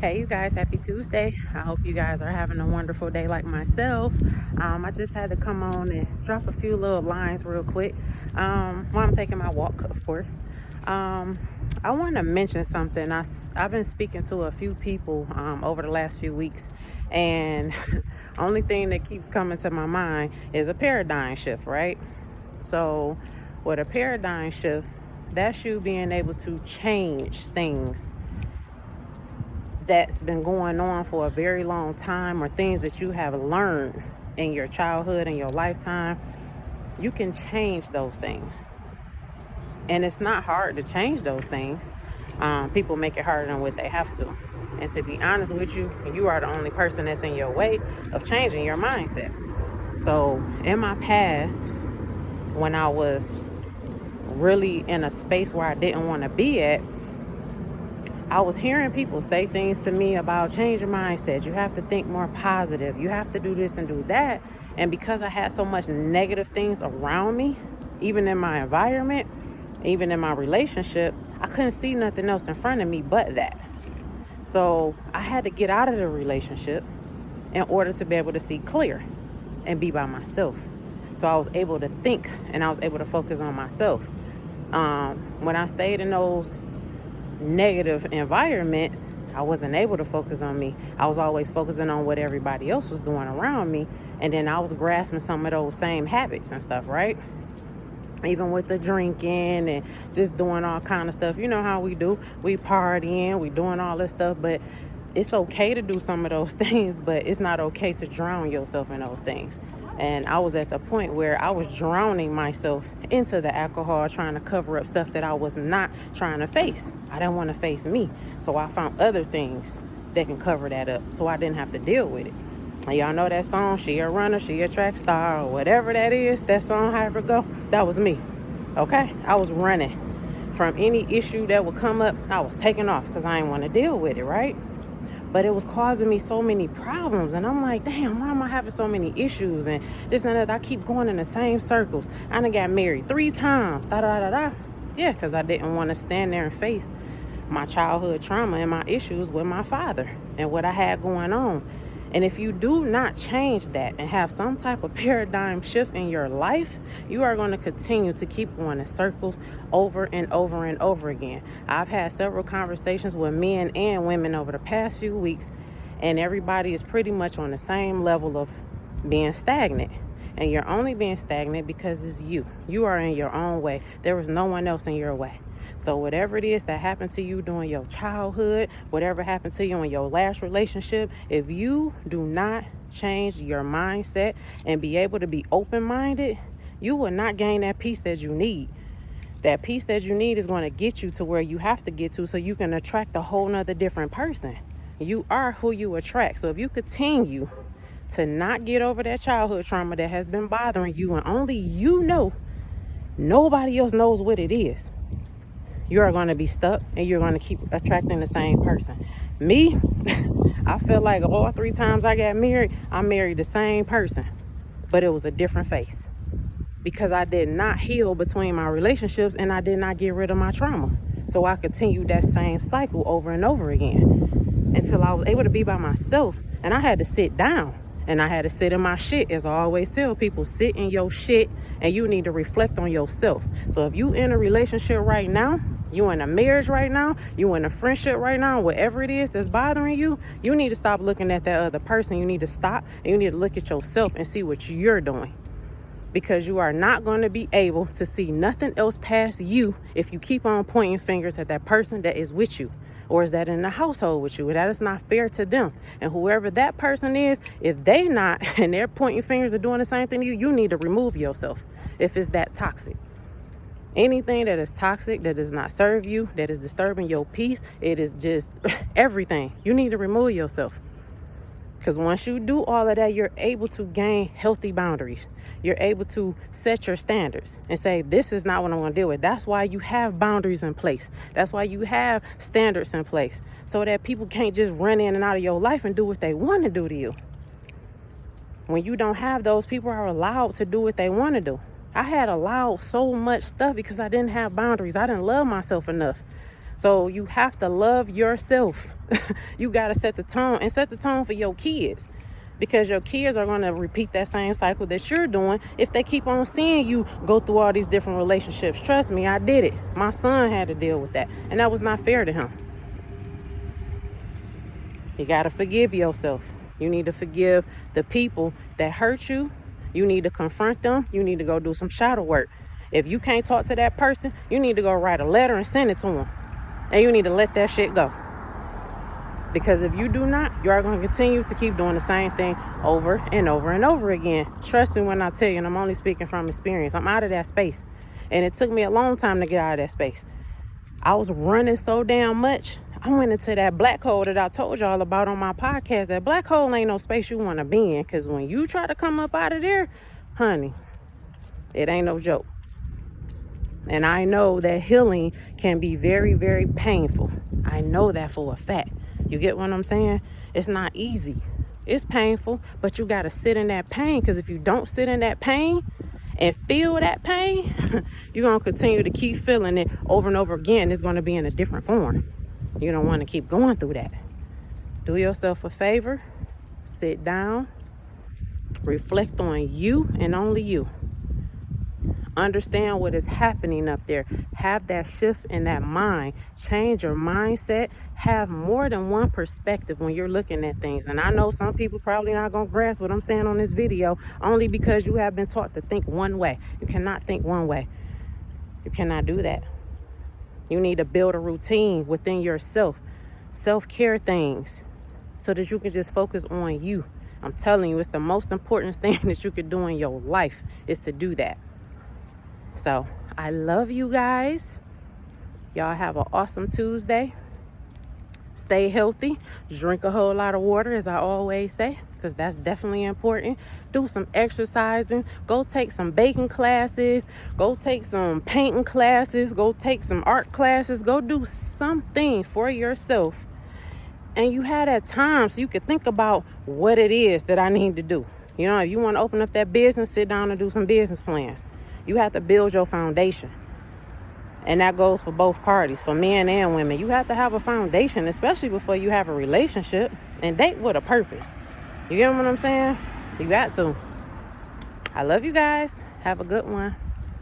Hey, you guys, happy Tuesday. I hope you guys are having a wonderful day like myself. I just had to come on and drop a few little lines real quick while I'm taking my walk, of course. I want to mention something. I've been speaking to a few people over the last few weeks, and only thing that keeps coming to my mind is a paradigm shift, right? So, with a paradigm shift, that's you being able to change things that's been going on for a very long time, or things that you have learned in your childhood and your lifetime. You can change those things, and it's not hard to change those things. People make it harder than what they have to, and to be honest with you, you are the only person that's in your way of changing your mindset. So in my past, when I was really in a space where I didn't want to be at, I was hearing people say things to me about change your mindset. You have to think more positive. You have to do this and do that. And because I had so much negative things around me, even in my environment, even in my relationship, I couldn't see nothing else in front of me but that. So I had to get out of the relationship in order to be able to see clear and be by myself. So I was able to think and I was able to focus on myself. When I stayed in those negative environments, I wasn't able to focus on me. I was always focusing on what everybody else was doing around me, and then I was grasping some of those same habits and stuff, right? Even with the drinking and just doing all kind of stuff. You know how we do. We partying, we doing all this stuff, but it's okay to do some of those things, but it's not okay to drown yourself in those things. And I was at the point where I was drowning myself into the alcohol, trying to cover up stuff that I was not trying to face. I didn't want to face me. So I found other things that can cover that up so I didn't have to deal with it. And y'all know that song, She a Runner, She a Track Star, or whatever that is, that song, however it go, that was me. Okay? I was running from any issue that would come up. I was taking off because I didn't want to deal with it, right? But it was causing me so many problems. And I'm like, damn, why am I having so many issues? And this and that. I keep going in the same circles. I done got married 3 times. Yeah, because I didn't want to stand there and face my childhood trauma and my issues with my father and what I had going on. And if you do not change that and have some type of paradigm shift in your life, you are going to continue to keep going in circles over and over and over again. I've had several conversations with men and women over the past few weeks, and everybody is pretty much on the same level of being stagnant. And you're only being stagnant because it's you. You are in your own way. There is no one else in your way. So whatever it is that happened to you during your childhood, whatever happened to you in your last relationship, if you do not change your mindset and be able to be open-minded, you will not gain that peace that you need. That peace that you need is going to get you to where you have to get to so you can attract a whole nother different person. You are who you attract. So if you continue to not get over that childhood trauma that has been bothering you, and only you know, nobody else knows what it is, you are going to be stuck and you're going to keep attracting the same person. Me, I feel like all 3 times I got married, I married the same person, but it was a different face because I did not heal between my relationships and I did not get rid of my trauma. So I continued that same cycle over and over again until I was able to be by myself, and I had to sit down. And I had to sit in my shit. As I always tell people, sit in your shit and you need to reflect on yourself. So if you in a relationship right now, you in a marriage right now, you in a friendship right now, whatever it is that's bothering you, you need to stop looking at that other person. You need to stop and you need to look at yourself and see what you're doing. Because you are not going to be able to see nothing else past you if you keep on pointing fingers at that person that is with you. Or is that in the household with you? That is not fair to them. And whoever that person is, if they not and they're pointing fingers and doing the same thing to you, you need to remove yourself if it's that toxic. Anything that is toxic, that does not serve you, that is disturbing your peace, it is just everything. You need to remove yourself. Because once you do all of that, you're able to gain healthy boundaries. You're able to set your standards and say, this is not what I'm going to deal with. That's why you have boundaries in place. That's why you have standards in place. So that people can't just run in and out of your life and do what they want to do to you. When you don't have those, people are allowed to do what they want to do. I had allowed so much stuff because I didn't have boundaries. I didn't love myself enough. So you have to love yourself. You got to set the tone, and set the tone for your kids, because your kids are going to repeat that same cycle that you're doing if they keep on seeing you go through all these different relationships. Trust me, I did it. My son had to deal with that, and that was not fair to him. You got to forgive yourself. You need to forgive the people that hurt you. You need to confront them. You need to go do some shadow work. If you can't talk to that person, you need to go write a letter and send it to them. And you need to let that shit go. Because if you do not, you are going to continue to keep doing the same thing over and over and over again. Trust me when I tell you, and I'm only speaking from experience. I'm out of that space. And it took me a long time to get out of that space. I was running so damn much. I went into that black hole that I told y'all about on my podcast. That black hole ain't no space you want to be in. Because when you try to come up out of there, honey, it ain't no joke. And I know that healing can be very, very painful. I know that for a fact. You get what I'm saying? It's not easy. It's painful, but you got to sit in that pain. Because if you don't sit in that pain and feel that pain, you're going to continue to keep feeling it over and over again. It's going to be in a different form. You don't want to keep going through that. Do yourself a favor. Sit down. Reflect on you and only you. Understand what is happening up there. Have that shift in that mind. Change your mindset. Have more than one perspective when you're looking at things. And I know some people probably not going to grasp what I'm saying on this video, only because you have been taught to think one way. You cannot think one way. You cannot do that. You need to build a routine within yourself. Self-care things, so that you can just focus on you. I'm telling you, it's the most important thing that you could do in your life, is to do that. So I love you guys. Y'all have an awesome Tuesday. Stay healthy. Drink a whole lot of water, as I always say, because that's definitely important. Do some exercising. Go take some baking classes. Go take some painting classes. Go take some art classes. Go do something for yourself. And you have that time so you can think about what it is that I need to do. You know, if you want to open up that business, sit down and do some business plans. You have to build your foundation. And that goes for both parties, for men and women. You have to have a foundation, especially before you have a relationship, and date with a purpose. You get what I'm saying? You got to. I love you guys. Have a good one.